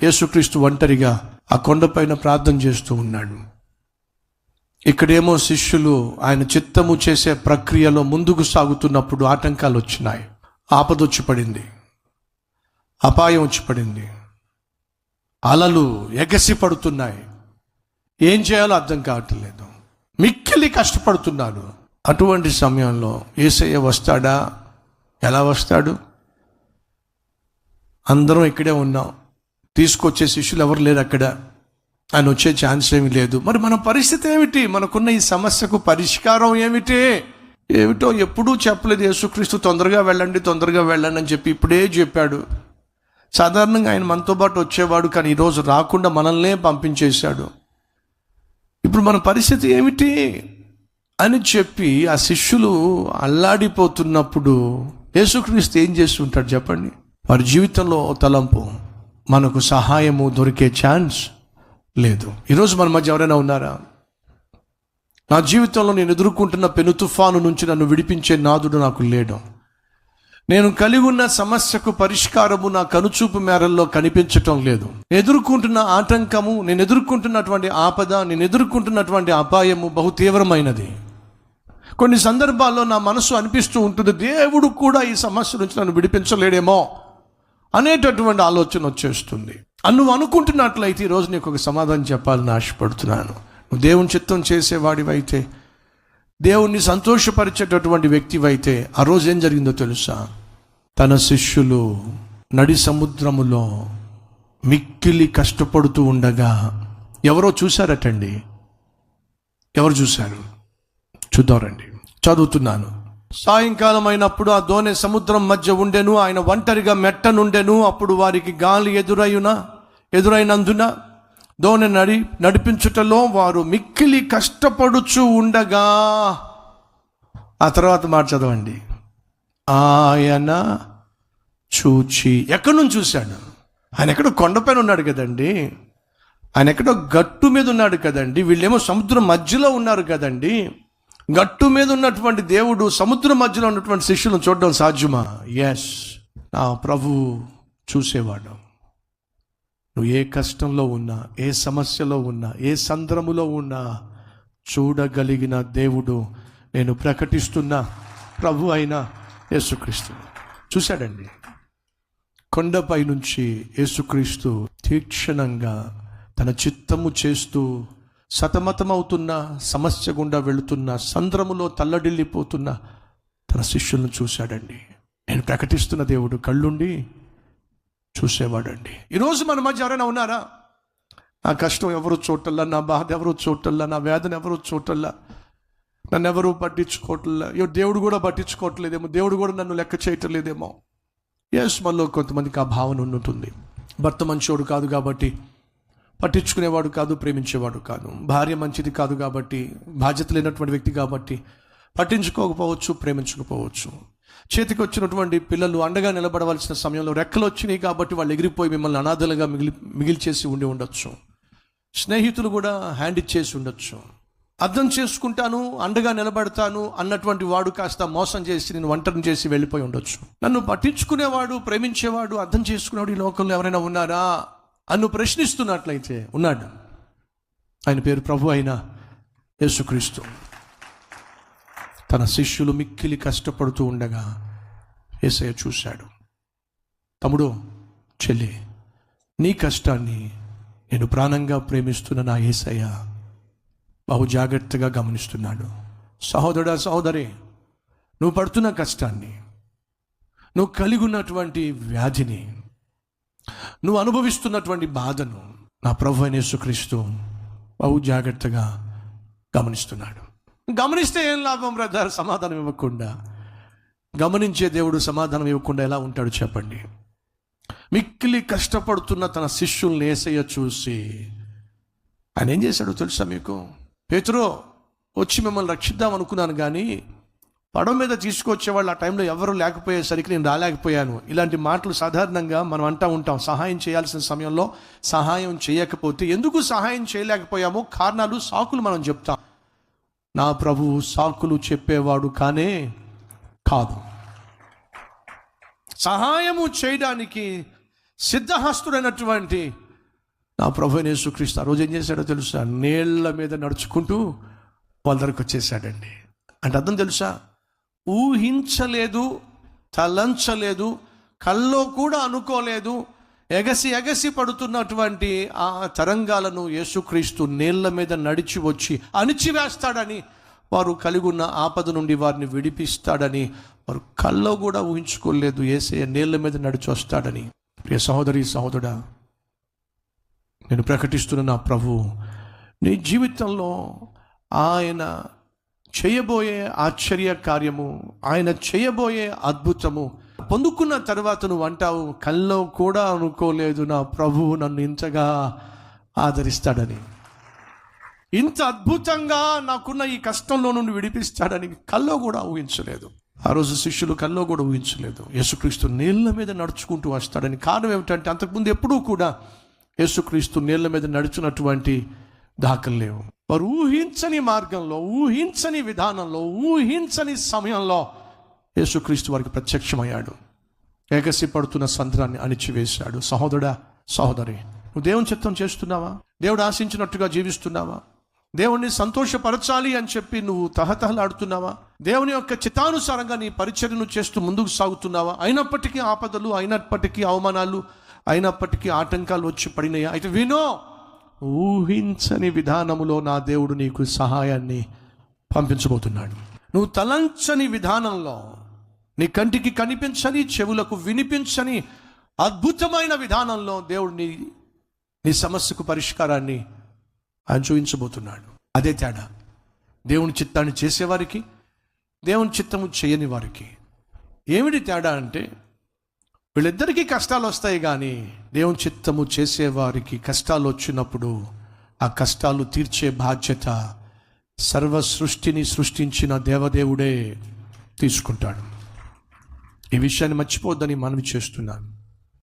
యేసుక్రీస్తు ఒంటరిగా ఆ కొండపైన ప్రార్థన చేస్తూ ఉన్నాడు. ఇక్కడేమో శిష్యులు ఆయన చిత్తము చేసే ప్రక్రియలో ముందుకు సాగుతున్నప్పుడు ఆటంకాలు వచ్చినాయి. ఆపద వచ్చి పడింది, అపాయం వచ్చి పడింది, అలలు ఎగసి పడుతున్నాయి. ఏం చేయాలో అర్థం కావట్లేదు, మిక్కిలి కష్టపడుతున్నాడు. అటువంటి సమయంలో యేసయ్య వస్తాడా? ఎలా వస్తాడు? అందరం ఇక్కడే ఉన్నాం, తీసుకొచ్చే శిష్యులు ఎవరు లేరు అక్కడ, ఆయన వచ్చే ఛాన్స్ ఏమీ లేదు. మరి మన పరిస్థితి ఏమిటి? మనకున్న ఈ సమస్యకు పరిష్కారం ఏమిటో ఎప్పుడూ చెప్పలేదు యేసుక్రీస్తు. తొందరగా వెళ్ళండి అని చెప్పి ఇప్పుడే చెప్పాడు. సాధారణంగా ఆయన మనతో పాటు వచ్చేవాడు, కానీ ఈరోజు రాకుండా మనల్నే పంపించేశాడు. ఇప్పుడు మన పరిస్థితి ఏమిటి అని చెప్పి ఆ శిష్యులు అల్లాడిపోతున్నప్పుడు యేసుక్రీస్తు ఏం చేస్తుంటాడు చెప్పండి? వారి జీవితంలో తలంపు, మనకు సహాయము దొరికే ఛాన్స్ లేదు. ఈరోజు మన మధ్య ఎవరైనా ఉన్నారా? నా జీవితంలో నేను ఎదుర్కొంటున్న పెను తుఫాను నుంచి నన్ను విడిపించే నాదుడు నాకు లేడు. నేను కలిగి ఉన్న సమస్యకు పరిష్కారము నా కనుచూపు మేరల్లో కనిపించటం లేదు. ఎదుర్కొంటున్న ఆటంకము, నేను ఎదుర్కొంటున్నటువంటి ఆపద, నేను ఎదుర్కొంటున్నటువంటి అపాయము బహు తీవ్రమైనది. కొన్ని సందర్భాల్లో నా మనసు అనిపిస్తూ ఉంటుంది, దేవుడు కూడా ఈ సమస్య నుంచి నన్ను విడిపించలేడేమో అనేటటువంటి ఆలోచన వచ్చేస్తుంది. నువ్వు అనుకుంటున్నట్లయితే ఈరోజు నీకు ఒక సమాధానం చెప్పాలని ఆశపడుతున్నాను. నువ్వు దేవుని చిత్తం చేసేవాడివైతే, దేవుణ్ణి సంతోషపరిచేటటువంటి వ్యక్తివైతే, ఆ రోజు ఏం జరిగిందో తెలుసా? తన శిష్యులు నడి సముద్రములో మిక్కిలి కష్టపడుతూ ఉండగా ఎవరో చూశారటండి. ఎవరు చూశారు? చూద్దారండి, చదువుతున్నాను. సాయంకాలం అయినప్పుడు ఆ దోణి సముద్రం మధ్య ఉండెను, ఆయన ఒంటరిగా మెట్టనుండెను. అప్పుడు వారికి గాలి ఎదురైనందున దోణి నడిపించుటలో వారు మిక్కిలి కష్టపడుచు ఉండగా, ఆ తర్వాత మాట చదవండి. ఆయన చూచి, ఎక్కడి నుంచి చూశాడు? ఆయన ఎక్కడో కొండపైన ఉన్నాడు కదండి, ఆయన ఎక్కడో గట్టు మీద ఉన్నాడు కదండి, వీళ్ళేమో సముద్రం మధ్యలో ఉన్నారు కదండి. గట్టు మీద ఉన్నటువంటి దేవుడు సముద్రం మధ్యలో ఉన్నటువంటి శిష్యులను చూడడం సాధ్యమా? ఎస్, నా ప్రభు చూసేవాడు. నువ్వు ఏ కష్టంలో ఉన్నా, ఏ సమస్యలో ఉన్నా, ఏ సంద్రములో ఉన్నా చూడగలిగిన దేవుడు నేను ప్రకటిస్తున్న ప్రభు అయిన యేసుక్రీస్తు చూశాడండి. కొండపై నుంచి యేసుక్రీస్తు తీక్షణంగా తన చిత్తము చేస్తూ సతమతమవుతున్న, సమస్య గుండా వెళుతున్న, సంద్రములో తల్లడిల్లిపోతున్న తన శిష్యులను చూశాడండి. నేను ప్రకటిస్తున్న దేవుడు కళ్ళుండి చూసేవాడండి. ఈరోజు మన మధ్య ఎవరైనా ఉన్నారా? నా కష్టం ఎవరు చూడటల్లా, నా బాధ ఎవరు చూడటల్లా, నా వేదన ఎవరు చూడటల్లా, నన్ను ఎవరు పట్టించుకోవట్లా, దేవుడు కూడా పట్టించుకోవట్లేదేమో, దేవుడు కూడా నన్ను లెక్క చేయటం లేదేమో. ఎస్, మనలో కొంతమందికి ఆ భావన ఉంటుంది. భర్త మంచోడు కాదు కాబట్టి పట్టించుకునేవాడు కాదు, ప్రేమించేవాడు కాదు. భార్య మంచిది కాదు కాబట్టి, బాధ్యత లేనటువంటి వ్యక్తి కాబట్టి పట్టించుకోకపోవచ్చు, ప్రేమించకపోవచ్చు. చేతికి వచ్చినటువంటి పిల్లలు అండగా నిలబడవలసిన సమయంలో రెక్కలు వచ్చినాయి కాబట్టి వాళ్ళు ఎగిరిపోయి మిమ్మల్ని అనాథలుగా మిగిల్చేసి ఉండొచ్చు. స్నేహితులు కూడా హ్యాండ్ ఇచ్చేసి ఉండొచ్చు. అర్థం చేసుకుంటాను, అండగా నిలబడతాను అన్నటువంటి వాడు కాస్త మోసం చేసి నేను ఒంటరిని చేసి వెళ్ళిపోయి ఉండొచ్చు. నన్ను పట్టించుకునేవాడు, ప్రేమించేవాడు, అర్థం చేసుకునేవాడు ఈ లోకంలో ఎవరైనా ఉన్నారా అన్ను ప్రశ్నిస్తున్నట్లయితే ఉన్నాడు. ఆయన పేరు ప్రభు అయిన యేసుక్రీస్తు. తన శిష్యులు మిక్కిలి కష్టపడుతూ ఉండగా యేసయ్య చూశాడు. తమ్ముడు, చెల్లి, నీ కష్టాన్ని నేను ప్రాణంగా ప్రేమిస్తున్న నా యేసయ్య బహు జాగ్రత్తగా గమనిస్తున్నాడు. సహోదరుడా, సహోదరి, నువ్వు పడుతున్న కష్టాన్ని, నువ్వు కలిగి ఉన్నటువంటి వ్యాధిని, నువ్వు అనుభవిస్తున్నటువంటి బాధను నా ప్రభు అయిన యేసుక్రీస్తు బహు జాగ్రత్తగా గమనిస్తున్నాడు. గమనిస్తే ఏం లాభం బ్రదర్? సమాధానం ఇవ్వకుండా, గమనించే దేవుడు సమాధానం ఇవ్వకుండా ఎలా ఉంటాడు చెప్పండి? మిక్కిలి కష్టపడుతున్న తన శిష్యుల్ని యేసయ్య చూసి ఆయన ఏం చేశాడో తెలుసా మీకు? పేతురు, వచ్చి మిమ్మల్ని రక్షిద్దాం అనుకున్నాను, కానీ పడవ మీద తీసుకొచ్చేవాళ్ళు ఆ టైంలో ఎవరు లేకపోయేసరికి నేను రాలేకపోయాను. ఇలాంటి మాటలు సాధారణంగా మనం అంటూ ఉంటాం. సహాయం చేయాల్సిన సమయంలో సహాయం చేయకపోతే ఎందుకు సహాయం చేయలేకపోయామో కారణాలు, సాకులు మనం చెప్తాం. నా ప్రభువు సాకులు చెప్పేవాడు కానే కాదు. సహాయము చేయడానికి సిద్ధహస్తుడైనటువంటి నా ప్రభువైన యేసుక్రీస్తు ఆ రోజు ఏం చేశాడో తెలుసా? నీళ్ల మీద నడుచుకుంటూ వాళ్ళ దగ్గరకు వచ్చేసాడండి. అంటే అర్థం తెలుసా? ఊహించలేదు, తలంచలేదు, కల్లో కూడా అనుకోలేదు. ఎగసి పడుతున్నటువంటి ఆ తరంగాలను యేసుక్రీస్తు నీళ్ల మీద నడిచి వచ్చి అణిచివేస్తాడని, వారు కలిగి ఉన్న ఆపద నుండి వారిని విడిపిస్తాడని వారు కల్లో కూడా ఊహించుకోలేదు. యేసయ్య నీళ్ల మీద నడిచి వస్తాడని. ప్రియ సహోదరి సహోదరుడా, నేను ప్రకటిస్తున్న నా ప్రభు నీ జీవితంలో ఆయన చేయబోయే ఆశ్చర్య కార్యము, ఆయన చేయబోయే అద్భుతము పొందుకున్న తర్వాత నువ్వు అంటావు, కల్లో కూడా అనుకోలేదు నా ప్రభువు నన్ను ఇంతగా ఆదరిస్తాడని, ఇంత అద్భుతంగా నాకున్న ఈ కష్టంలో నుండి విడిపిస్తాడని కల్లో కూడా ఊహించలేదు. ఆ రోజు శిష్యులు కల్లో కూడా ఊహించలేదు యేసుక్రీస్తు నీళ్ల మీద నడుచుకుంటూ వస్తాడని. కారణం ఏమిటంటే అంతకుముందు ఎప్పుడూ కూడా యేసుక్రీస్తు నీళ్ల మీద నడుచున్నటువంటి దాఖలు లేవు. వారు ఊహించని మార్గంలో, ఊహించని విధానంలో, ఊహించని సమయంలో యేసుక్రీస్తు వారికి ప్రత్యక్షమయ్యాడు. ఎగసి పడుతున్న సంద్రాన్ని అణిచివేశాడు. సహోదరుడా, సహోదరి, నువ్వు దేవుని చిత్తం చేస్తున్నావా? దేవుడు ఆశించినట్టుగా జీవిస్తున్నావా? దేవుణ్ణి సంతోషపరచాలి అని చెప్పి నువ్వు తహతహలాడుతున్నావా? దేవుని యొక్క చిత్తానుసారంగా నీ పరిచర్యను చేస్తూ ముందుకు సాగుతున్నావా? అయినప్పటికీ ఆపదలు, అయినప్పటికీ అవమానాలు, అయినప్పటికీ ఆటంకాలు వచ్చి పడినాయా? అయితే వినో, ఊహించని విధానములో నా దేవుడు నీకు సహాయాన్ని పంపించబోతున్నాడు. నువ్వు తలంచని విధానంలో, నీ కంటికి కనిపించని, చెవులకు వినిపించని అద్భుతమైన విధానంలో దేవుడు నీ సమస్యకు పరిష్కారాన్ని ఆయన చూపించబోతున్నాడు. అదే తేడా దేవుని చిత్తాన్ని చేసేవారికి, దేవుని చిత్తము చేయని వారికి. ఏమిటి తేడా అంటే, వీళ్ళిద్దరికీ కష్టాలు వస్తాయి, కానీ దేవుని చిత్తము చేసేవారికి కష్టాలు వచ్చినప్పుడు ఆ కష్టాలు తీర్చే బాధ్యత సర్వ సృష్టిని సృష్టించిన దేవదేవుడే తీసుకుంటాడు. ఈ విషయాన్ని మర్చిపోద్దని మనవి చేస్తున్నాను.